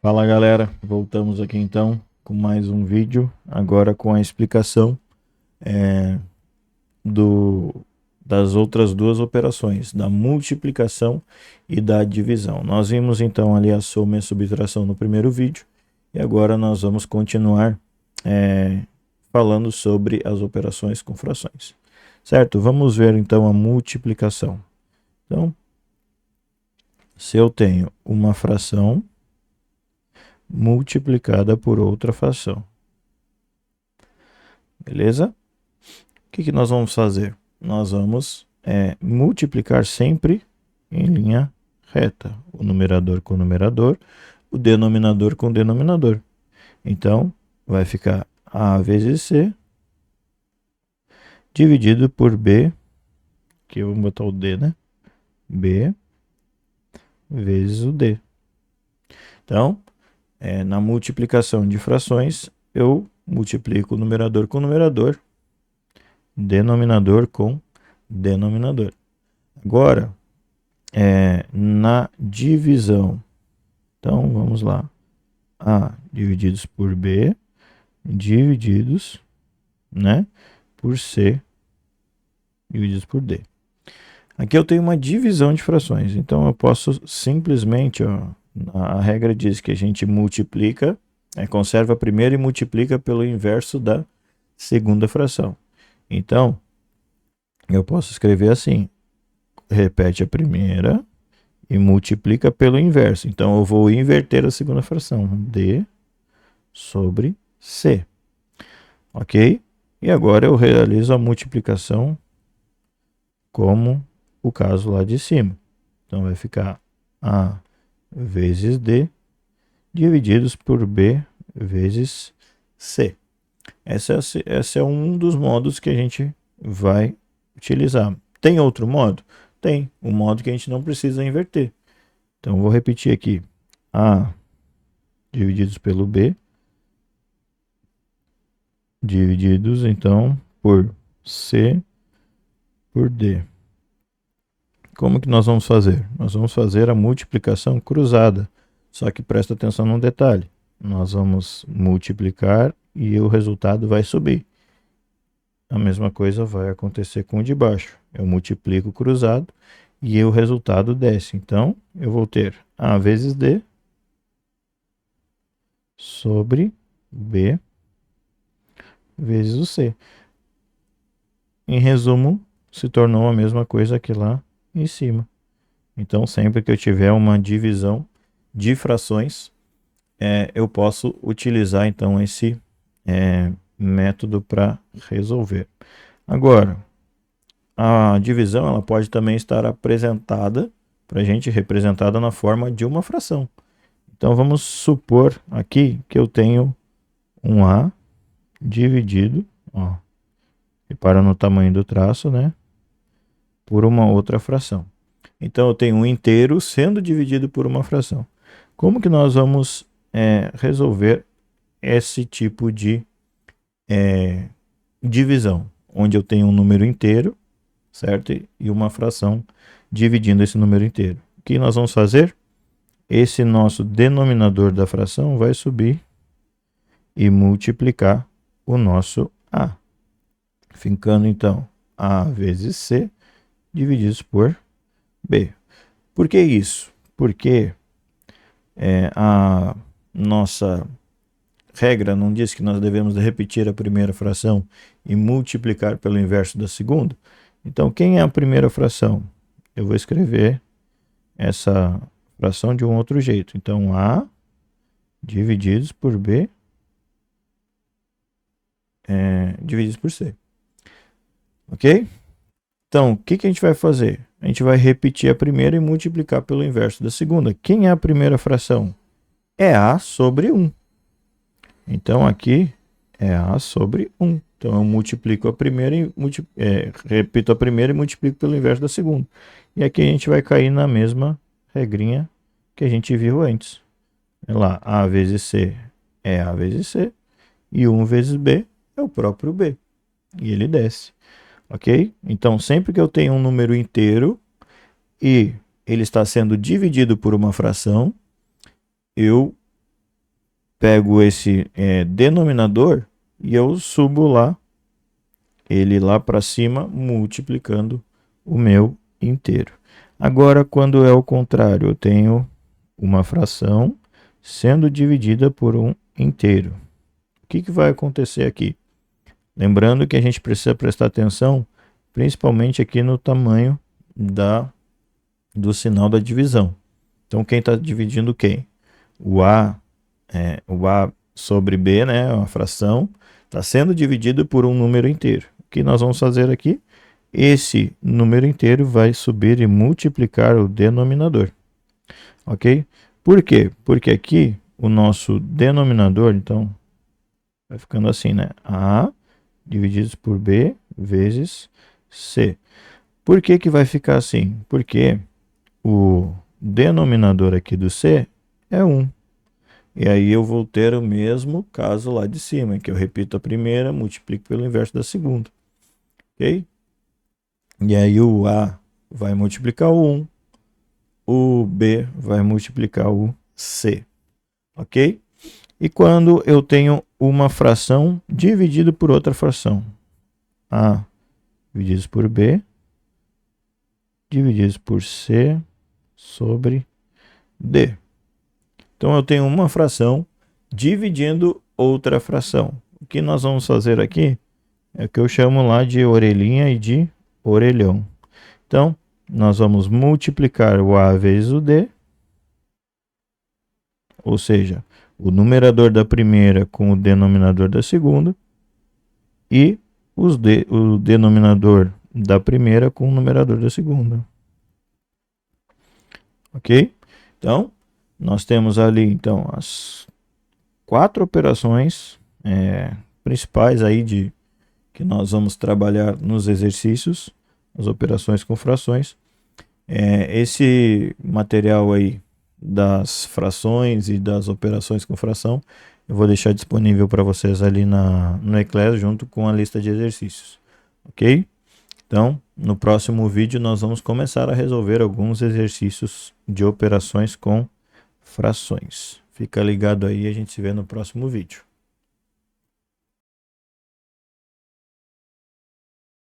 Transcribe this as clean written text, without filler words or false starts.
Fala galera, voltamos aqui então com mais um vídeo, agora com a explicação é, do, das outras duas operações, da multiplicação e da divisão. Nós vimos então ali a soma e a subtração no primeiro vídeo e agora nós vamos continuar é, falando sobre as operações com frações. Certo? Vamos ver então a multiplicação. Então, se eu tenho uma fração multiplicada por outra fração. Beleza? O que nós vamos fazer? Nós vamos multiplicar sempre em linha reta. O numerador com o numerador, o denominador com o denominador. Então, vai ficar A vezes C dividido por B, que eu vou botar o D, né? B vezes o D. Então, na multiplicação de frações, eu multiplico o numerador com o numerador, denominador com denominador. Agora, na divisão, então vamos lá, A divididos por B, divididos, né, por C, divididos por D. Aqui eu tenho uma divisão de frações, então eu posso simplesmente, a regra diz que a gente multiplica, conserva a primeira e multiplica pelo inverso da segunda fração. Então, eu posso escrever assim, repete a primeira e multiplica pelo inverso. Então, eu vou inverter a segunda fração, D sobre C. Ok? E agora eu realizo a multiplicação como o caso lá de cima. Então, vai ficar A vezes D divididos por B vezes C. Esse é um dos modos que a gente vai utilizar. Tem outro modo? Tem. Um modo que a gente não precisa inverter. Então, vou repetir aqui. A divididos pelo B, divididos, então, por C por D. Como que nós vamos fazer? Nós vamos fazer a multiplicação cruzada. Só que presta atenção num detalhe. Nós vamos multiplicar e o resultado vai subir. A mesma coisa vai acontecer com o de baixo. Eu multiplico cruzado e o resultado desce. Então, eu vou ter A vezes D sobre B vezes o C. Em resumo, se tornou a mesma coisa que lá em cima. Então, sempre que eu tiver uma divisão de frações, eu posso utilizar então esse método para resolver. Agora, a divisão ela pode também estar apresentada para a gente, representada na forma de uma fração. Então, vamos supor aqui que eu tenho um A dividido, repara no tamanho do traço, né? Por uma outra fração. Então, eu tenho um inteiro sendo dividido por uma fração. Como que nós vamos resolver esse tipo de divisão? Onde eu tenho um número inteiro, certo? E uma fração dividindo esse número inteiro. O que nós vamos fazer? Esse nosso denominador da fração vai subir e multiplicar o nosso A. Ficando, então, A vezes C divididos por B. Por que isso? Porque a nossa regra não diz que nós devemos repetir a primeira fração e multiplicar pelo inverso da segunda. Então, quem é a primeira fração? Eu vou escrever essa fração de um outro jeito. Então, A divididos por B divididos por C. Ok? Então, o que a gente vai fazer? A gente vai repetir a primeira e multiplicar pelo inverso da segunda. Quem é a primeira fração? É A sobre 1. Então, aqui é A sobre 1. Então, eu multiplico a primeira e repito a primeira e multiplico pelo inverso da segunda. E aqui a gente vai cair na mesma regrinha que a gente viu antes. É lá, A vezes C é A vezes C. E 1 vezes B é o próprio B. E ele desce. Ok? Então, sempre que eu tenho um número inteiro e ele está sendo dividido por uma fração, eu pego esse denominador e eu subo lá, ele lá para cima, multiplicando o meu inteiro. Agora, quando é o contrário, eu tenho uma fração sendo dividida por um inteiro. O que vai acontecer aqui? Lembrando que a gente precisa prestar atenção, principalmente aqui no tamanho do sinal da divisão. Então, quem está dividindo quem? O A sobre B, né, uma fração, está sendo dividido por um número inteiro. O que nós vamos fazer aqui? Esse número inteiro vai subir e multiplicar o denominador. Ok? Por quê? Porque aqui o nosso denominador, então, vai ficando assim, né? A divididos por B vezes C. Por que vai ficar assim? Porque o denominador aqui do C é 1. E aí eu vou ter o mesmo caso lá de cima, em que eu repito a primeira, multiplico pelo inverso da segunda. Ok? E aí o A vai multiplicar o 1, o B vai multiplicar o C. Ok? E quando eu tenho uma fração dividida por outra fração, A divididos por B, divididos por C sobre D. Então eu tenho uma fração dividindo outra fração. O que nós vamos fazer aqui é o que eu chamo lá de orelhinha e de orelhão. Então, nós vamos multiplicar o A vezes o D, ou seja, o numerador da primeira com o denominador da segunda, e o denominador da primeira com o numerador da segunda. Ok? Então, nós temos ali então as 4 operações principais aí que nós vamos trabalhar nos exercícios, as operações com frações. Esse material aí das frações e das operações com fração eu vou deixar disponível para vocês ali no Eclair junto com a lista de exercícios, ok? Então, no próximo vídeo nós vamos começar a resolver alguns exercícios de operações com frações. Fica ligado aí, a gente se vê no próximo vídeo.